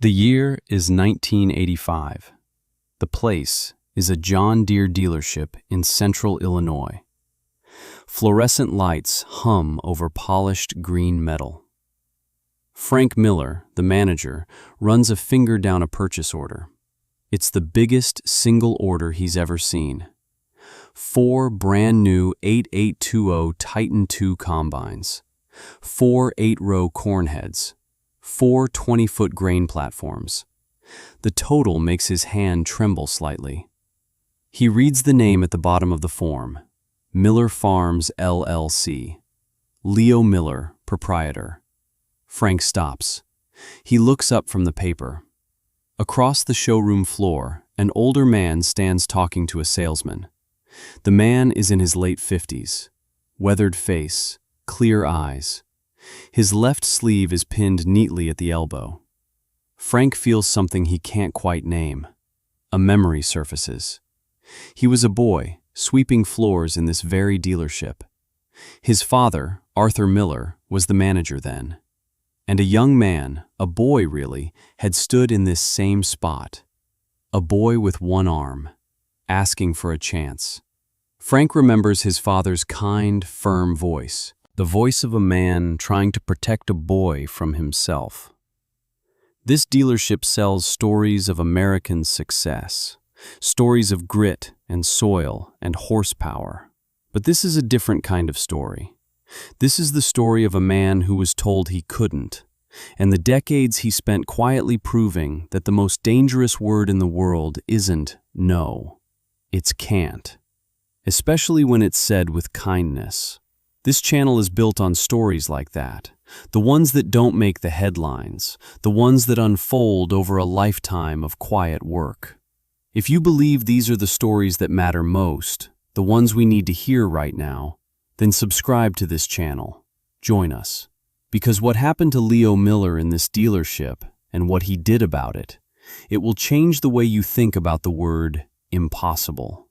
The year is 1985. The place is a John Deere dealership in central Illinois. Fluorescent lights hum over polished green metal. Frank Miller, the manager, runs a finger down a purchase order. It's the biggest single order he's ever seen. 4 brand new 8820 Titan II combines, 4 8-row corn heads, 4 20-foot grain platforms. The total makes his hand tremble slightly. He reads the name at the bottom of the form, Miller Farms LLC. Leo Miller, proprietor. Frank stops. He looks up from the paper. Across the showroom floor, an older man stands talking to a salesman. The man is in his late 50s. Weathered face, clear eyes. His left sleeve is pinned neatly at the elbow. Frank feels something he can't quite name. A memory surfaces. He was a boy, sweeping floors in this very dealership. His father, Arthur Miller, was the manager then. And a young man, a boy really, had stood in this same spot. A boy with one arm, asking for a chance. Frank remembers his father's kind, firm voice, the voice of a man trying to protect a boy from himself. This dealership sells stories of American success, stories of grit and soil and horsepower. But this is a different kind of story. This is the story of a man who was told he couldn't, and the decades he spent quietly proving that the most dangerous word in the world isn't no, it's can't, especially when it's said with kindness. This channel is built on stories like that, the ones that don't make the headlines, the ones that unfold over a lifetime of quiet work. If you believe these are the stories that matter most, the ones we need to hear right now, then subscribe to this channel. Join us. Because what happened to Leo Miller in this dealership and what he did about it, it will change the way you think about the word impossible.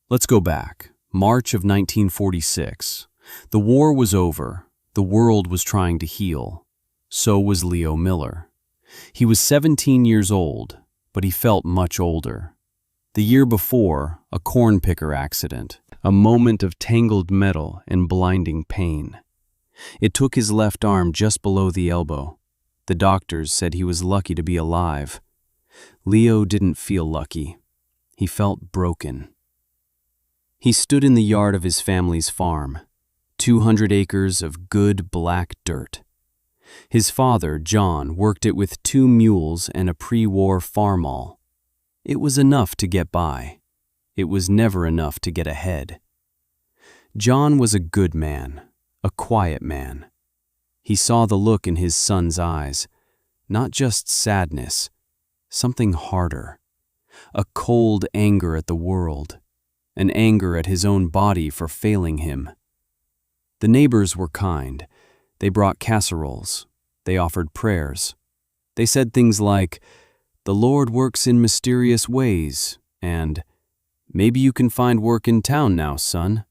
Let's go back. March of 1946. The war was over. The world was trying to heal. So was Leo Miller. He was 17 years old, but he felt much older. The year before, a corn picker accident. A moment of tangled metal and blinding pain. It took his left arm just below the elbow. The doctors said he was lucky to be alive. Leo didn't feel lucky. He felt broken. He stood in the yard of his family's farm, 200 acres of good black dirt. His father, John, worked it with 2 mules and a pre-war farmall. It was enough to get by. It was never enough to get ahead. John was a good man, a quiet man. He saw the look in his son's eyes, not just sadness, something harder, a cold anger at the world, an anger at his own body for failing him. The neighbors were kind. They brought casseroles. They offered prayers. They said things like, "The Lord works in mysterious ways," and "Maybe you can find work in town now, son."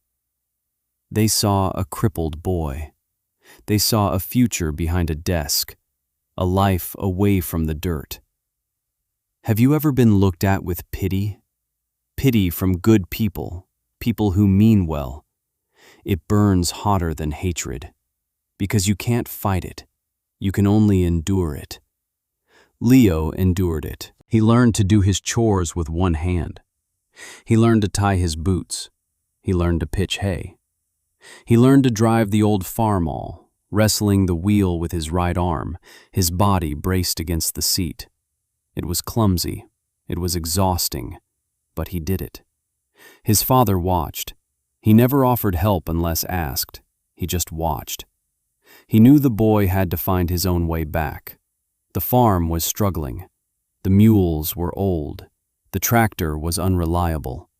They saw a crippled boy. They saw a future behind a desk, a life away from the dirt. Have you ever been looked at with pity? Pity from good people, people who mean well. It burns hotter than hatred, because you can't fight it. You can only endure it. Leo endured it. He learned to do his chores with one hand. He learned to tie his boots. He learned to pitch hay. He learned to drive the old farmall, wrestling the wheel with his right arm, his body braced against the seat. It was clumsy. It was exhausting. But he did it. His father watched. He never offered help unless asked. He just watched. He knew the boy had to find his own way back. The farm was struggling. The mules were old. The tractor was unreliable.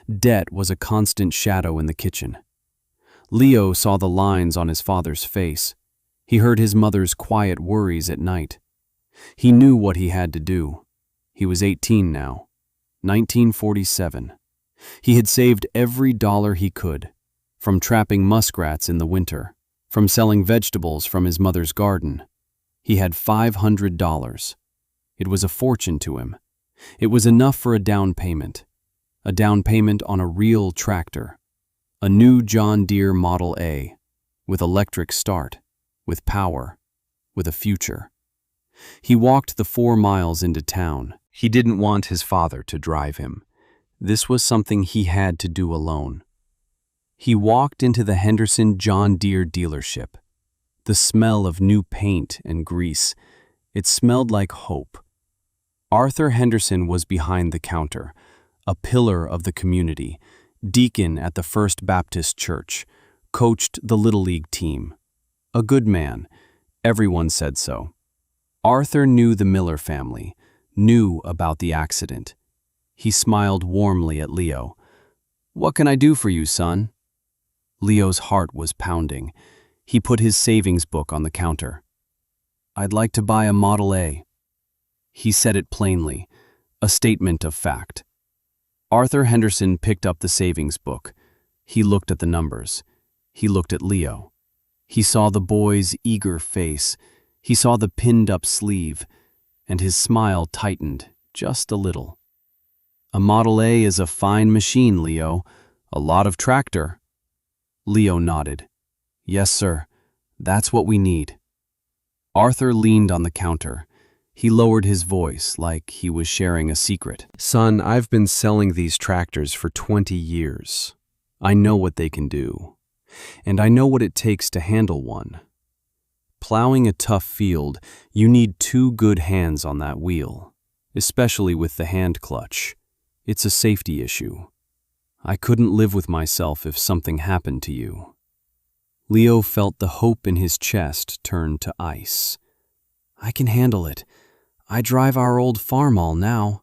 Debt was a constant shadow in the kitchen. Leo saw the lines on his father's face. He heard his mother's quiet worries at night. He knew what he had to do. He was 18 now. 1947. He had saved every dollar he could, from trapping muskrats in the winter, from selling vegetables from his mother's garden. He had $500. It was a fortune to him. It was enough for a down payment on a real tractor, a new John Deere Model A, with electric start, with power, with a future. He walked the 4 miles into town. He didn't want his father to drive him. This was something he had to do alone. He walked into the Henderson John Deere dealership. The smell of new paint and grease, it smelled like hope. Arthur Henderson was behind the counter, a pillar of the community, deacon at the First Baptist Church, coached the Little League team. A good man, everyone said so. Arthur knew the Miller family, knew about the accident. He smiled warmly at Leo. "What can I do for you, son?" Leo's heart was pounding. He put his savings book on the counter. "I'd like to buy a Model A." He said it plainly, a statement of fact. Arthur Henderson picked up the savings book. He looked at the numbers. He looked at Leo. He saw the boy's eager face. He saw the pinned-up sleeve, and his smile tightened just a little. "A Model A is a fine machine, Leo. A lot of tractor." Leo nodded. "Yes, sir. That's what we need." Arthur leaned on the counter. He lowered his voice like he was sharing a secret. "Son, I've been selling these tractors for 20 years. I know what they can do, and I know what it takes to handle one. Plowing a tough field, you need 2 good hands on that wheel, especially with the hand clutch. It's a safety issue. I couldn't live with myself if something happened to you." Leo felt the hope in his chest turn to ice. "I can handle it. I drive our old farmall now."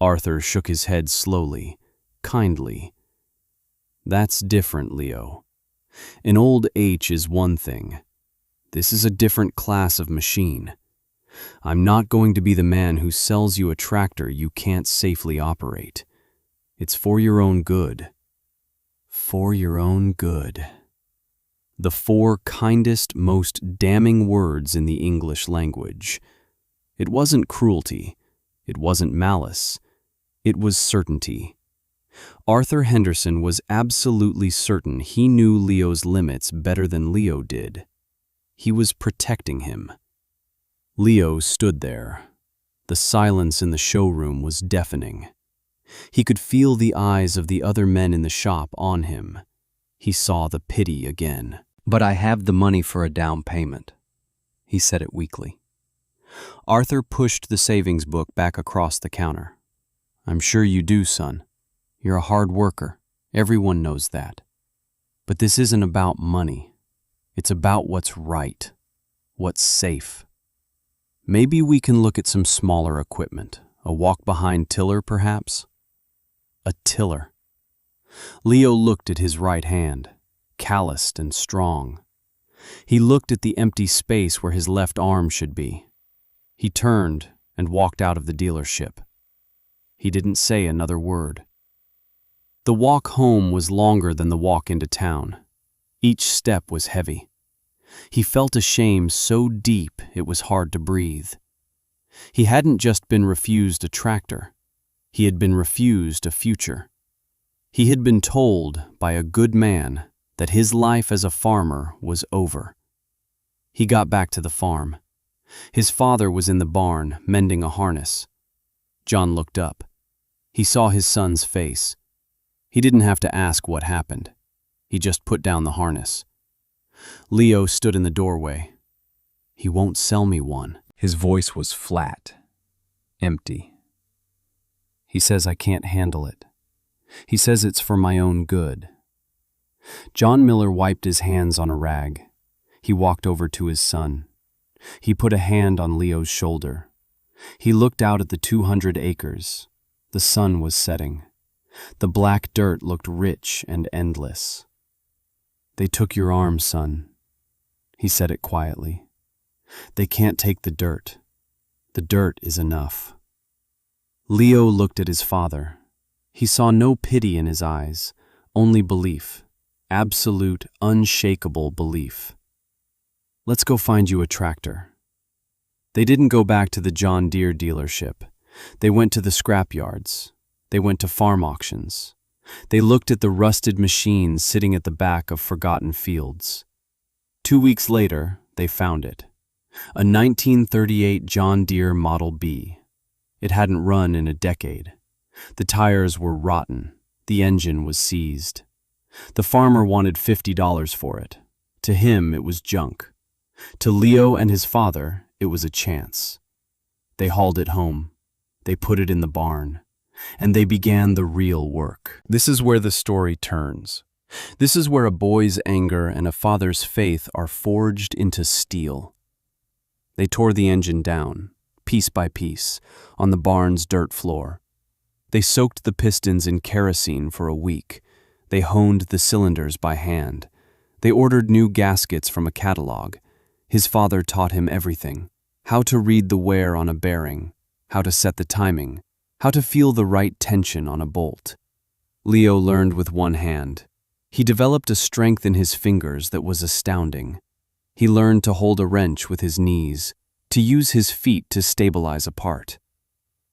Arthur shook his head slowly, kindly. "That's different, Leo. An old H is one thing. This is a different class of machine. I'm not going to be the man who sells you a tractor you can't safely operate. It's for your own good. For your own good." The 4 kindest, most damning words in the English language. It wasn't cruelty. It wasn't malice. It was certainty. Arthur Henderson was absolutely certain he knew Leo's limits better than Leo did. He was protecting him. Leo stood there. The silence in the showroom was deafening. He could feel the eyes of the other men in the shop on him. He saw the pity again. "But I have the money for a down payment," he said it weakly. Arthur pushed the savings book back across the counter. "I'm sure you do, son. You're a hard worker. Everyone knows that. But this isn't about money. It's about what's right, what's safe. Maybe we can look at some smaller equipment, a walk-behind tiller perhaps?" A tiller. Leo looked at his right hand, calloused and strong. He looked at the empty space where his left arm should be. He turned and walked out of the dealership. He didn't say another word. The walk home was longer than the walk into town. Each step was heavy. He felt a shame so deep it was hard to breathe. He hadn't just been refused a tractor. He had been refused a future. He had been told by a good man that his life as a farmer was over. He got back to the farm. His father was in the barn, mending a harness. John looked up. He saw his son's face. He didn't have to ask what happened. He just put down the harness. Leo stood in the doorway. "He won't sell me one." His voice was flat, empty. "He says I can't handle it. He says it's for my own good." John Miller wiped his hands on a rag. He walked over to his son. He put a hand on Leo's shoulder. He looked out at the 200 acres. The sun was setting. The black dirt looked rich and endless. "They took your arm, son." He said it quietly. "They can't take the dirt. The dirt is enough." Leo looked at his father. He saw no pity in his eyes, only belief, absolute, unshakable belief. "Let's go find you a tractor." They didn't go back to the John Deere dealership. They went to the scrapyards. They went to farm auctions. They looked at the rusted machines sitting at the back of forgotten fields. 2 weeks later, they found it. A 1938 John Deere Model B. It hadn't run in a decade. The tires were rotten. The engine was seized. The farmer wanted $50 for it. To him, it was junk. To Leo and his father, it was a chance. They hauled it home. They put it in the barn. And they began the real work. This is where the story turns. This is where a boy's anger and a father's faith are forged into steel. They tore the engine down, piece by piece, on the barn's dirt floor. They soaked the pistons in kerosene for a week. They honed the cylinders by hand. They ordered new gaskets from a catalog. His father taught him everything: how to read the wear on a bearing, how to set the timing, how to feel the right tension on a bolt. Leo learned with one hand. He developed a strength in his fingers that was astounding. He learned to hold a wrench with his knees, to use his feet to stabilize a part.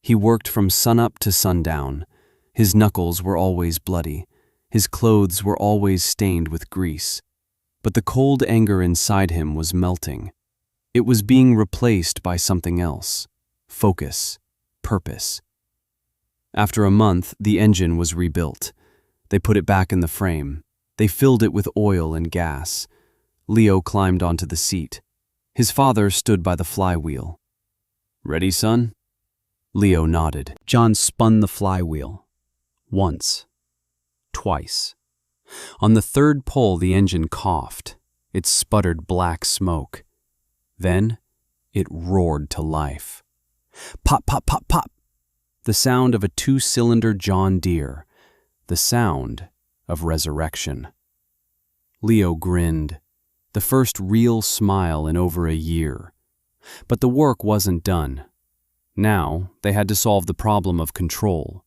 He worked from sunup to sundown. His knuckles were always bloody. His clothes were always stained with grease. But the cold anger inside him was melting. It was being replaced by something else: focus, purpose. After a month, the engine was rebuilt. They put it back in the frame. They filled it with oil and gas. Leo climbed onto the seat. His father stood by the flywheel. "Ready, son?" Leo nodded. John spun the flywheel. Once. Twice. On the third pull, the engine coughed. It sputtered black smoke. Then, it roared to life. Pop, pop, pop, pop! The sound of a 2-cylinder John Deere. The sound of resurrection. Leo grinned. The first real smile in over a year. But the work wasn't done. Now, they had to solve the problem of control.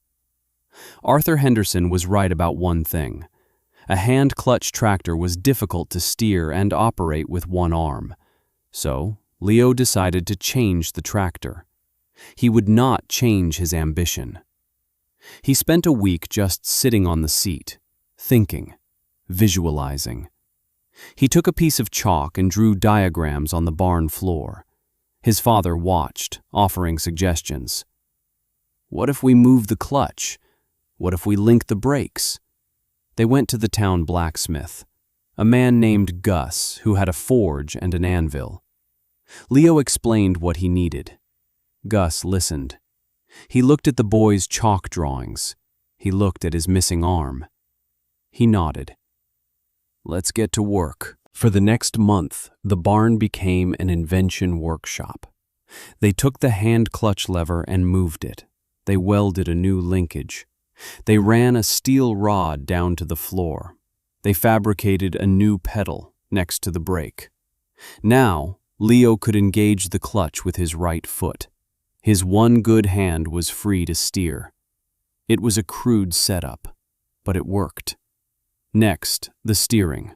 Arthur Henderson was right about one thing. A hand-clutch tractor was difficult to steer and operate with one arm. So, Leo decided to change the tractor. He would not change his ambition. He spent a week just sitting on the seat, thinking, visualizing. He took a piece of chalk and drew diagrams on the barn floor. His father watched, offering suggestions. What if we move the clutch? What if we link the brakes? They went to the town blacksmith, a man named Gus who had a forge and an anvil. Leo explained what he needed. Gus listened. He looked at the boy's chalk drawings. He looked at his missing arm. He nodded. Let's get to work. For the next month, the barn became an invention workshop. They took the hand clutch lever and moved it. They welded a new linkage. They ran a steel rod down to the floor. They fabricated a new pedal next to the brake. Now, Leo could engage the clutch with his right foot. His one good hand was free to steer. It was a crude setup, but it worked. Next, the steering.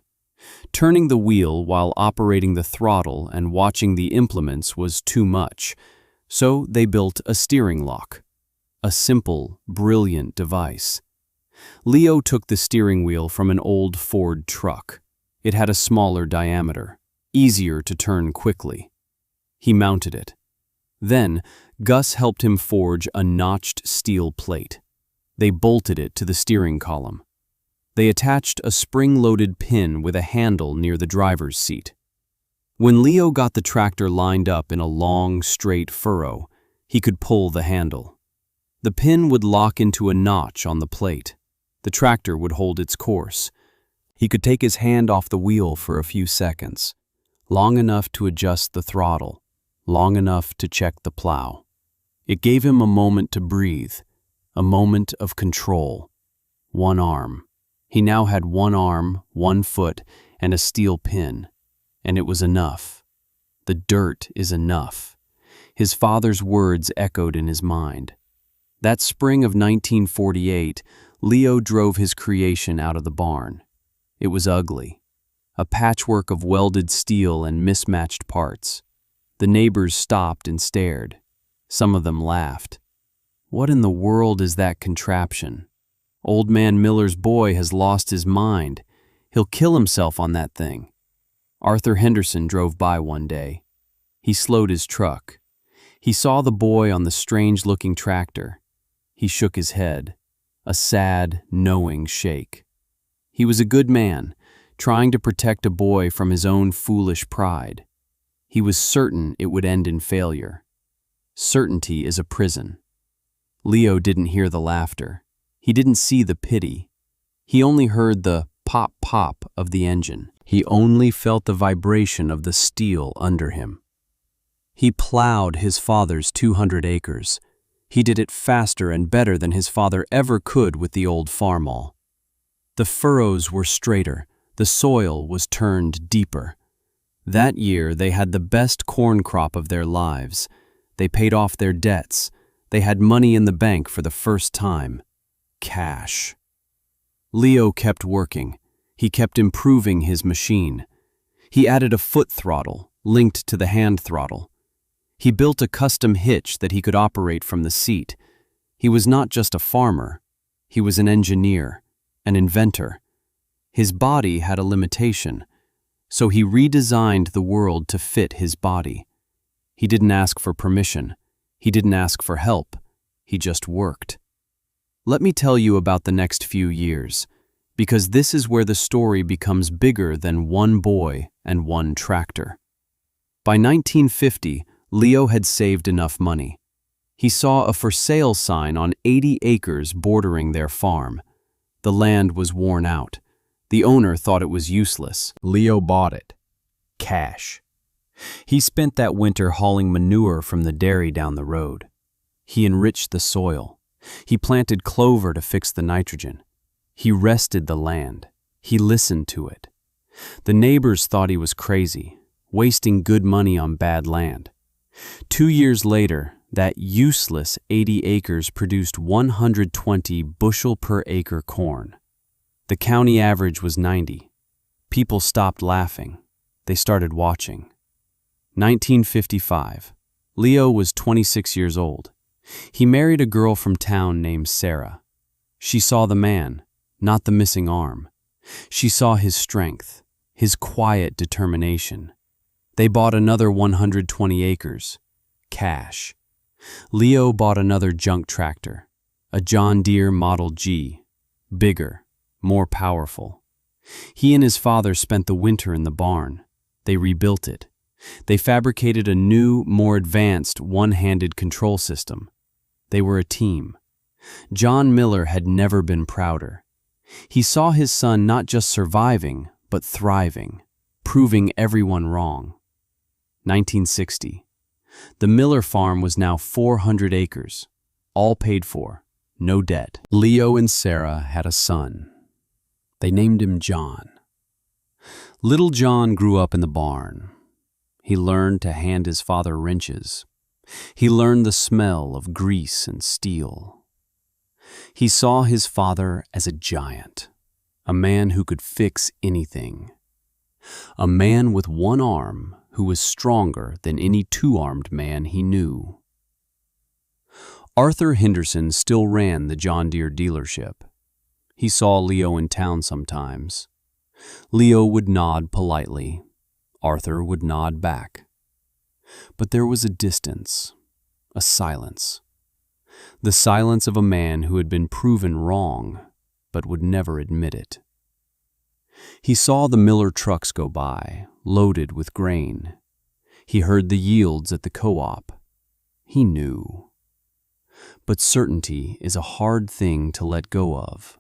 Turning the wheel while operating the throttle and watching the implements was too much, so they built a steering lock. A simple, brilliant device. Leo took the steering wheel from an old Ford truck. It had a smaller diameter, easier to turn quickly. He mounted it. Then, Gus helped him forge a notched steel plate. They bolted it to the steering column. They attached a spring-loaded pin with a handle near the driver's seat. When Leo got the tractor lined up in a long, straight furrow, he could pull the handle. The pin would lock into a notch on the plate. The tractor would hold its course. He could take his hand off the wheel for a few seconds, long enough to adjust the throttle, long enough to check the plow. It gave him a moment to breathe, a moment of control. One arm. He now had one arm, one foot, and a steel pin. And it was enough. The dirt is enough. His father's words echoed in his mind. That spring of 1948, Leo drove his creation out of the barn. It was ugly. A patchwork of welded steel and mismatched parts. The neighbors stopped and stared. Some of them laughed. What in the world is that contraption? Old Man Miller's boy has lost his mind. He'll kill himself on that thing. Arthur Henderson drove by one day. He slowed his truck. He saw the boy on the strange-looking tractor. He shook his head, a sad, knowing shake. He was a good man, trying to protect a boy from his own foolish pride. He was certain it would end in failure. Certainty is a prison. Leo didn't hear the laughter. He didn't see the pity. He only heard the pop-pop of the engine. He only felt the vibration of the steel under him. He plowed his father's 200 acres. He did it faster and better than his father ever could with the old farmall. The furrows were straighter. The soil was turned deeper. That year they had the best corn crop of their lives. They paid off their debts. They had money in the bank for the first time. Cash. Leo kept working. He kept improving his machine. He added a foot throttle, linked to the hand throttle. He built a custom hitch that he could operate from the seat. He was not just a farmer. He was an engineer, an inventor. His body had a limitation, so he redesigned the world to fit his body. He didn't ask for permission. He didn't ask for help. He just worked. Let me tell you about the next few years, because this is where the story becomes bigger than one boy and one tractor. By 1950, Leo had saved enough money. He saw a for sale sign on 80 acres bordering their farm. The land was worn out. The owner thought it was useless. Leo bought it. Cash. He spent that winter hauling manure from the dairy down the road. He enriched the soil. He planted clover to fix the nitrogen. He rested the land. He listened to it. The neighbors thought he was crazy, wasting good money on bad land. 2 years later, that useless 80 acres produced 120 bushel per acre corn. The county average was 90. People stopped laughing. They started watching. 1955. Leo was 26 years old. He married a girl from town named Sarah. She saw the man, not the missing arm. She saw his strength, his quiet determination. They bought another 120 acres. Cash. Leo bought another junk tractor, a John Deere Model G. Bigger, more powerful. He and his father spent the winter in the barn. They rebuilt it. They fabricated a new, more advanced one-handed control system. They were a team. John Miller had never been prouder. He saw his son not just surviving, but thriving, proving everyone wrong. 1960. The Miller farm was now 400 acres, all paid for, no debt. Leo and Sarah had a son. They named him John. Little John grew up in the barn. He learned to hand his father wrenches. He learned the smell of grease and steel. He saw his father as a giant, a man who could fix anything. A man with one arm who was stronger than any two-armed man he knew. Arthur Henderson still ran the John Deere dealership. He saw Leo in town sometimes. Leo would nod politely. Arthur would nod back. But there was a distance, a silence. The silence of a man who had been proven wrong, but would never admit it. He saw the Miller trucks go by, loaded with grain. He heard the yields at the co-op. He knew. But certainty is a hard thing to let go of.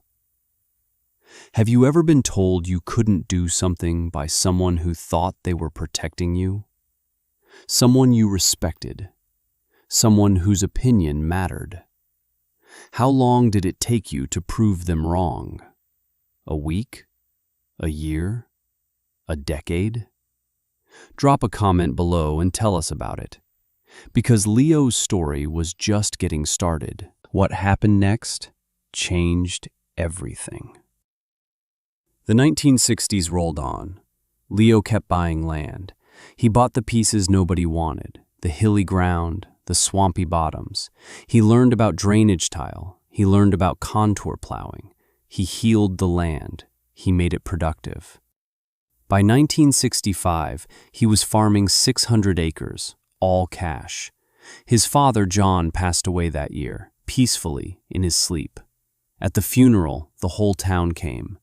Have you ever been told you couldn't do something by someone who thought they were protecting you? Someone you respected. Someone whose opinion mattered. How long did it take you to prove them wrong? A week? A year? A decade? Drop a comment below and tell us about it. Because Leo's story was just getting started. What happened next changed everything. The 1960s rolled on. Leo kept buying land. He bought the pieces nobody wanted, the hilly ground, the swampy bottoms. He learned about drainage tile. He learned about contour plowing. He healed the land. He made it productive. By 1965, he was farming 600 acres, all cash. His father, John, passed away that year, peacefully, in his sleep. At the funeral, the whole town came.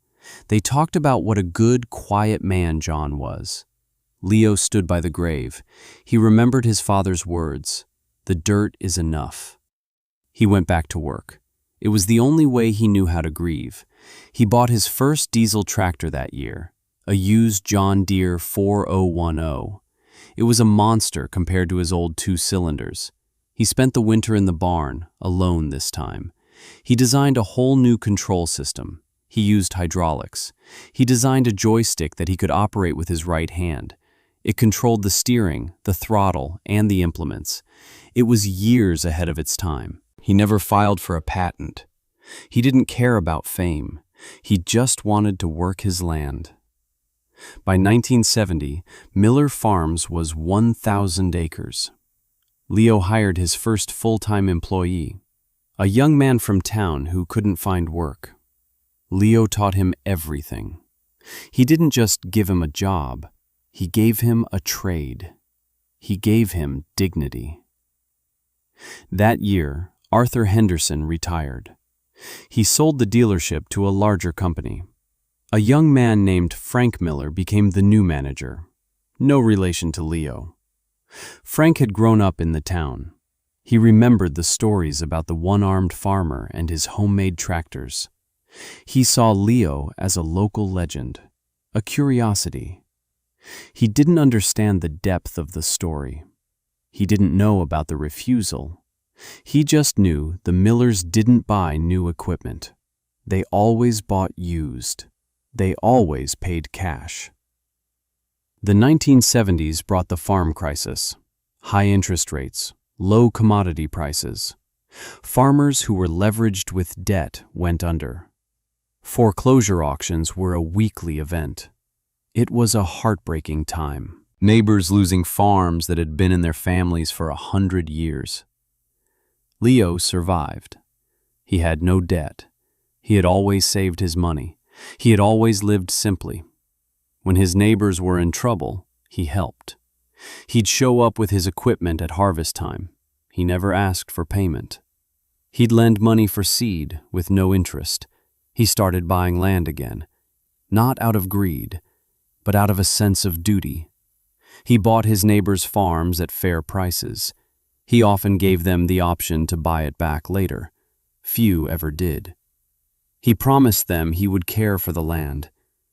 They talked about what a good, quiet man John was. Leo stood by the grave. He remembered his father's words, "The dirt is enough." He went back to work. It was the only way he knew how to grieve. He bought his first diesel tractor that year, a used John Deere 4010. It was a monster compared to his old 2 cylinders. He spent the winter in the barn, alone this time. He designed a whole new control system. He used hydraulics. He designed a joystick that he could operate with his right hand. It controlled the steering, the throttle, and the implements. It was years ahead of its time. He never filed for a patent. He didn't care about fame. He just wanted to work his land. By 1970, Miller Farms was 1,000 acres. Leo hired his first full-time employee, a young man from town who couldn't find work. Leo taught him everything. He didn't just give him a job. He gave him a trade. He gave him dignity. That year, Arthur Henderson retired. He sold the dealership to a larger company. A young man named Frank Miller became the new manager. No relation to Leo. Frank had grown up in the town. He remembered the stories about the one-armed farmer and his homemade tractors. He saw Leo as a local legend, a curiosity. He didn't understand the depth of the story. He didn't know about the refusal. He just knew the Millers didn't buy new equipment. They always bought used. They always paid cash. The 1970s brought the farm crisis. High interest rates, low commodity prices. Farmers who were leveraged with debt went under. Foreclosure auctions were a weekly event. It was a heartbreaking time. Neighbors losing farms that had been in their families for 100 years. Leo survived. He had no debt. He had always saved his money. He had always lived simply. When his neighbors were in trouble, he helped. He'd show up with his equipment at harvest time. He never asked for payment. He'd lend money for seed with no interest. He started buying land again, not out of greed, but out of a sense of duty. He bought his neighbors' farms at fair prices. He often gave them the option to buy it back later. Few ever did. He promised them he would care for the land.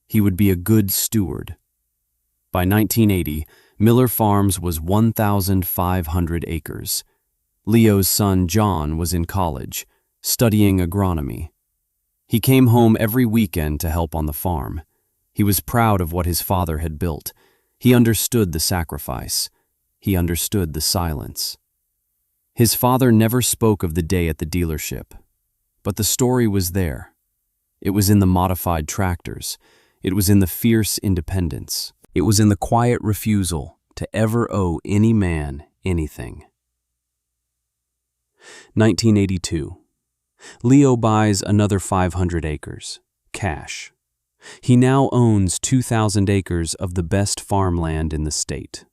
He would be a good steward. By 1980, Miller Farms was 1,500 acres. Leo's son John was in college, studying agronomy. He came home every weekend to help on the farm. He was proud of what his father had built. He understood the sacrifice. He understood the silence. His father never spoke of the day at the dealership, but the story was there. It was in the modified tractors. It was in the fierce independence. It was in the quiet refusal to ever owe any man anything. 1982. Leo buys another 500 acres, cash. He now owns 2,000 acres of the best farmland in the state.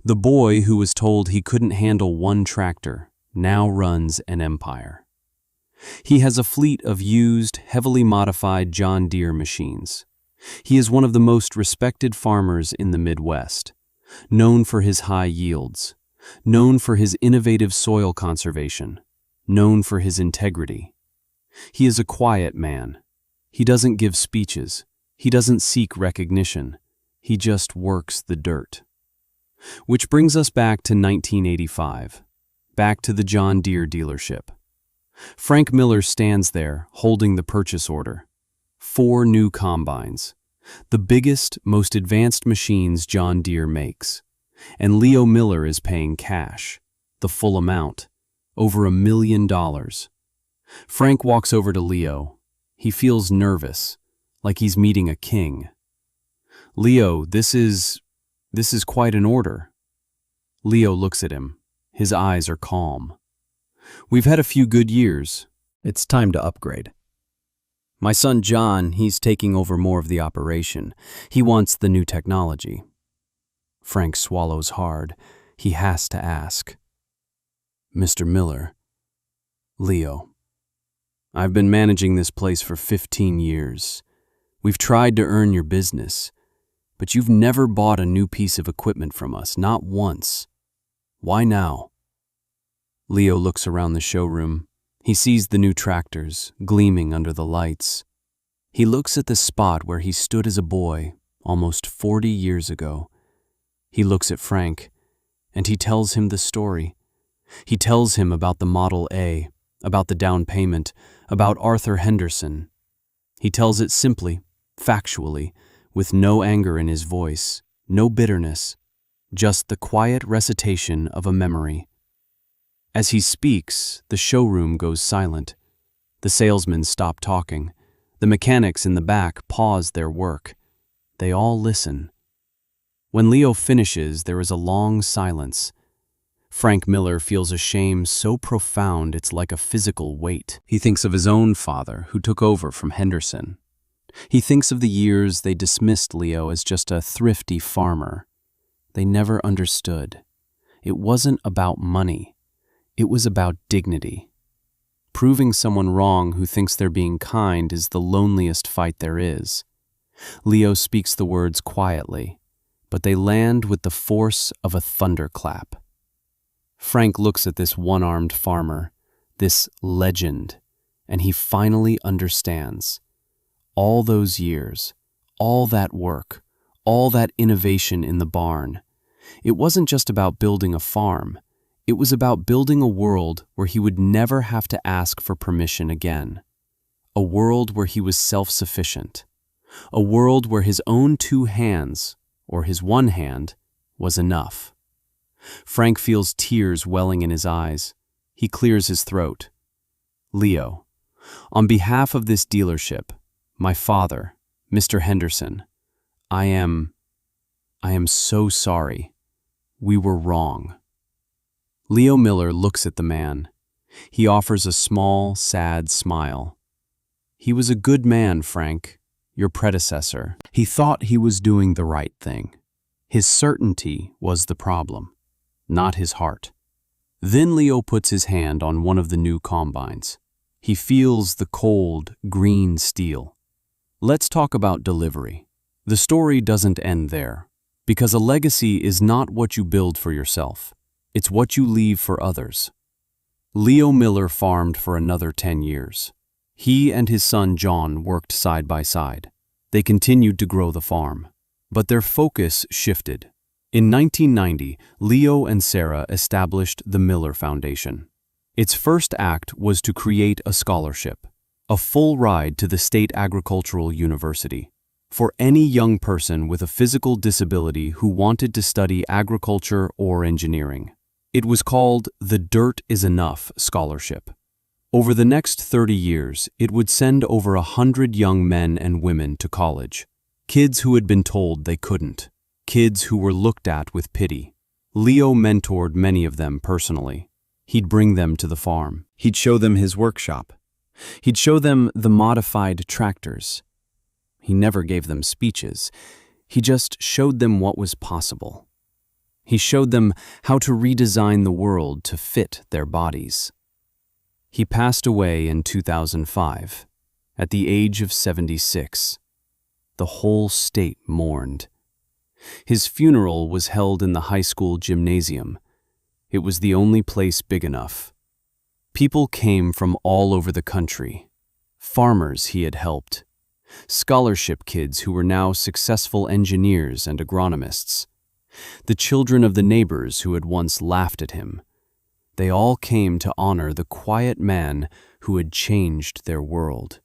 The boy who was told he couldn't handle one tractor now runs an empire. He has a fleet of used, heavily modified John Deere machines. He is one of the most respected farmers in the Midwest, known for his high yields, known for his innovative soil conservation, known for his integrity. He is a quiet man. He doesn't give speeches. He doesn't seek recognition. He just works the dirt. Which brings us back to 1985, back to the John Deere dealership. Frank Miller stands there, holding the purchase order. 4 new combines, the biggest, most advanced machines John Deere makes. And Leo Miller is paying cash, the full amount, over $1 million. Frank walks over to Leo. He feels nervous, like he's meeting a king. Leo, this is This is quite an order. Leo looks at him. His eyes are calm. We've had a few good years. It's time to upgrade. My son John, he's taking over more of the operation. He wants the new technology. Frank swallows hard. He has to ask. Mr. Miller. Leo. I've been managing this place for 15 years. We've tried to earn your business, but you've never bought a new piece of equipment from us, not once. Why now? Leo looks around the showroom. He sees the new tractors, gleaming under the lights. He looks at the spot where he stood as a boy, almost 40 years ago. He looks at Frank, and he tells him the story. He tells him about the Model A, about the down payment, about Arthur Henderson. He tells it simply, factually, with no anger in his voice, no bitterness, just the quiet recitation of a memory. As he speaks, the showroom goes silent. The salesmen stop talking. The mechanics in the back pause their work. They all listen. When Leo finishes, there is a long silence. Frank Miller feels a shame so profound it's like a physical weight. He thinks of his own father, who took over from Henderson. He thinks of the years they dismissed Leo as just a thrifty farmer. They never understood. It wasn't about money. It was about dignity. Proving someone wrong who thinks they're being kind is the loneliest fight there is. Leo speaks the words quietly, but they land with the force of a thunderclap. Frank looks at this one-armed farmer, this legend, and he finally understands. All those years, all that work, all that innovation in the barn, it wasn't just about building a farm. It was about building a world where he would never have to ask for permission again. A world where he was self-sufficient. A world where his own two hands, or his one hand, was enough. Frank feels tears welling in his eyes. He clears his throat. Leo, on behalf of this dealership, my father, Mr. Henderson, I am so sorry. We were wrong. Leo Miller looks at the man. He offers a small, sad smile. He was a good man, Frank, your predecessor. He thought he was doing the right thing. His certainty was the problem, not his heart. Then Leo puts his hand on one of the new combines. He feels the cold, green steel. Let's talk about delivery. The story doesn't end there, because a legacy is not what you build for yourself. It's what you leave for others. Leo Miller farmed for another 10 years. He and his son John worked side by side. They continued to grow the farm, but their focus shifted. In 1990, Leo and Sarah established the Miller Foundation. Its first act was to create a scholarship, a full ride to the State Agricultural University, for any young person with a physical disability who wanted to study agriculture or engineering. It was called the Dirt is Enough Scholarship. Over the next 30 years, it would send over 100 young men and women to college. Kids who had been told they couldn't. Kids who were looked at with pity. Leo mentored many of them personally. He'd bring them to the farm. He'd show them his workshop. He'd show them the modified tractors. He never gave them speeches. He just showed them what was possible. He showed them how to redesign the world to fit their bodies. He passed away in 2005, at the age of 76. The whole state mourned. His funeral was held in the high school gymnasium. It was the only place big enough. People came from all over the country. Farmers he had helped. Scholarship kids who were now successful engineers and agronomists. The children of the neighbors who had once laughed at him. They all came to honor the quiet man who had changed their world.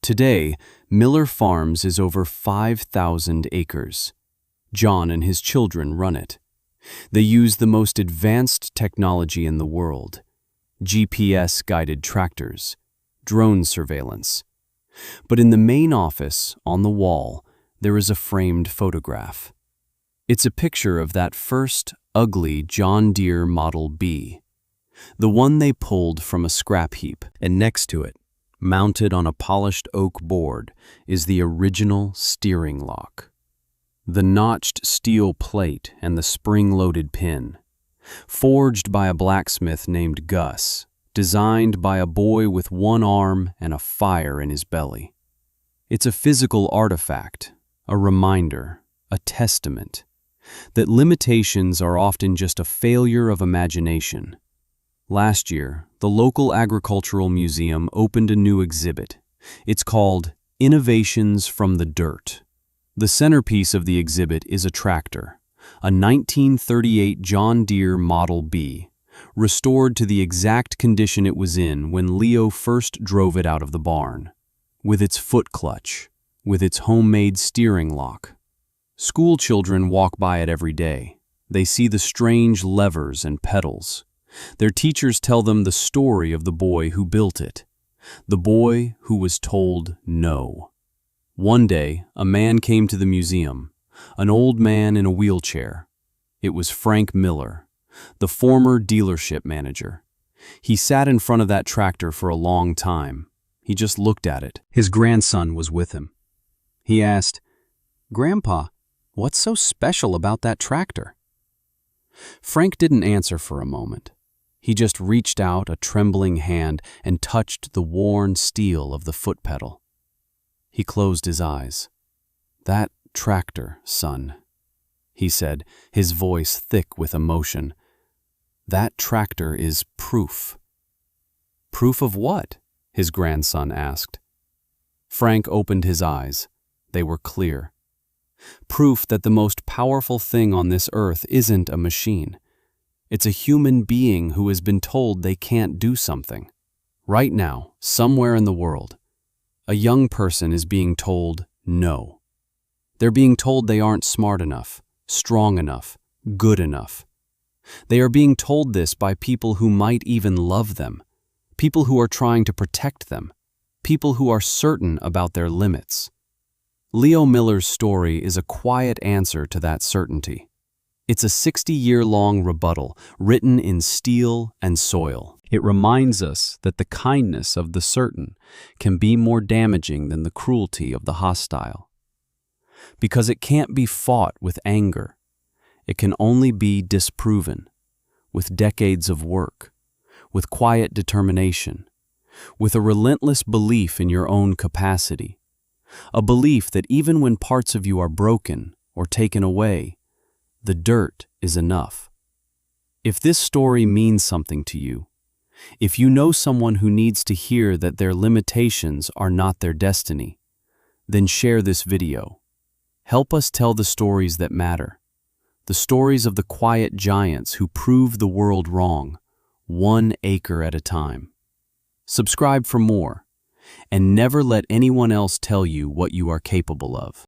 Today, Miller Farms is over 5,000 acres. John and his children run it. They use the most advanced technology in the world: GPS-guided tractors, drone surveillance. But in the main office, on the wall, there is a framed photograph. It's a picture of that first, ugly John Deere Model B, the one they pulled from a scrap heap, and next to it, mounted on a polished oak board, is the original steering lock. The notched steel plate and the spring-loaded pin, forged by a blacksmith named Gus, designed by a boy with one arm and a fire in his belly. It's a physical artifact, a reminder, a testament, that limitations are often just a failure of imagination. Last year, the local agricultural museum opened a new exhibit. It's called Innovations from the Dirt. The centerpiece of the exhibit is a tractor, a 1938 John Deere Model B, restored to the exact condition it was in when Leo first drove it out of the barn, with its foot clutch, with its homemade steering lock. School children walk by it every day. They see the strange levers and pedals. Their teachers tell them the story of the boy who built it, the boy who was told no. One day, a man came to the museum, an old man in a wheelchair. It was Frank Miller, the former dealership manager. He sat in front of that tractor for a long time. He just looked at it. His grandson was with him. He asked, "Grandpa, what's so special about that tractor?" Frank didn't answer for a moment. He just reached out a trembling hand and touched the worn steel of the foot pedal. He closed his eyes. "That tractor, son," he said, his voice thick with emotion. "That tractor is proof." "Proof of what?" his grandson asked. Frank opened his eyes. They were clear. "Proof that the most powerful thing on this earth isn't a machine. It's a human being who has been told they can't do something. Right now, somewhere in the world, a young person is being told no. They're being told they aren't smart enough, strong enough, good enough. They are being told this by people who might even love them, people who are trying to protect them, people who are certain about their limits. Leo Miller's story is a quiet answer to that certainty. It's a 60-year-long rebuttal written in steel and soil. It reminds us that the kindness of the certain can be more damaging than the cruelty of the hostile. Because it can't be fought with anger. It can only be disproven, with decades of work, with quiet determination, with a relentless belief in your own capacity, a belief that even when parts of you are broken or taken away, the dirt is enough. If this story means something to you, if you know someone who needs to hear that their limitations are not their destiny, then share this video. Help us tell the stories that matter, the stories of the quiet giants who prove the world wrong, 1 acre at a time. Subscribe for more, and never let anyone else tell you what you are capable of.